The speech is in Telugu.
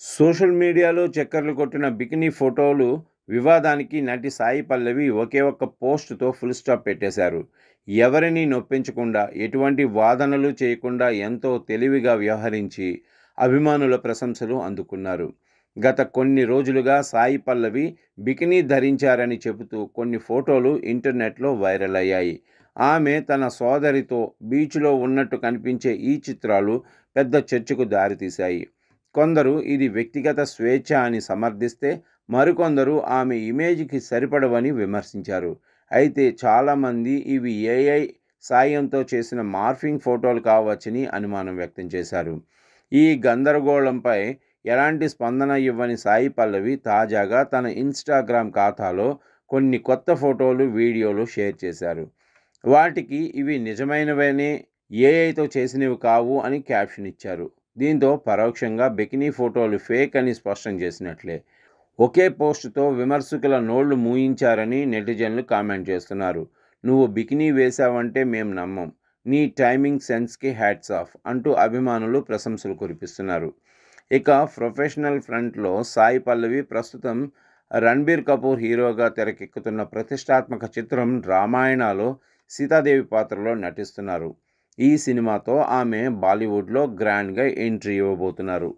సోషల్ మీడియాలో చక్కర్లు కొట్టిన బికినీ ఫోటోలు వివాదానికి నటి సాయి పల్లవి ఒకే ఒక్క పోస్టుతో ఫుల్ స్టాప్ పెట్టేశారు. ఎవరిని నొప్పించకుండా, ఎటువంటి వాదనలు చేయకుండా ఎంతో తెలివిగా వ్యవహరించి అభిమానుల ప్రశంసలు అందుకున్నారు. గత కొన్ని రోజులుగా సాయి పల్లవి బికినీ ధరించారని చెబుతూ కొన్ని ఫోటోలు ఇంటర్నెట్లో వైరల్ అయ్యాయి. ఆమె తన సోదరితో బీచ్లో ఉన్నట్టు కనిపించే ఈ చిత్రాలు పెద్ద చర్చకు దారితీశాయి. కొందరు ఇది వ్యక్తిగత స్వేచ్ఛ అని సమర్థిస్తే, మరికొందరు ఆమె ఇమేజ్కి సరిపడవని విమర్శించారు. అయితే చాలామంది ఇవి ఏఐ సాయంతో చేసిన మార్ఫింగ్ ఫోటోలు కావచ్చని అనుమానం వ్యక్తం చేశారు. ఈ గందరగోళంపై ఎలాంటి స్పందన ఇవ్వని సాయి పల్లవి తాజాగా తన ఇన్స్టాగ్రామ్ ఖాతాలో కొన్ని కొత్త ఫోటోలు, వీడియోలు షేర్ చేశారు. వాటికి ఇవి నిజమైనవనే, ఏఐతో చేసినవి కావు అని క్యాప్షన్ ఇచ్చారు. దీంతో పరోక్షంగా బికినీ ఫోటోలు ఫేక్ అని స్పష్టం చేసినట్లే. ఒకే పోస్టుతో విమర్శకుల నోళ్లు మూయించారని నెటిజన్లు కామెంట్ చేస్తున్నారు. "నువ్వు బికినీ వేశావంటే మేం నమ్మం. నీ టైమింగ్ సెన్స్కి హ్యాట్స్ ఆఫ్" అంటూ అభిమానులు ప్రశంసలు కురిపిస్తున్నారు. ఇక ప్రొఫెషనల్ ఫ్రంట్లో సాయి పల్లవి ప్రస్తుతం రణబీర్ కపూర్ హీరోగా తెరకెక్కుతున్న ప్రతిష్టాత్మక చిత్రం రామాయణలో సీతాదేవి పాత్రలో నటిస్తున్నారు. ఈ సినిమాతో ఆమె బాలీవుడ్లో గ్రాండ్గా ఎంట్రీ ఇవ్వబోతున్నారు.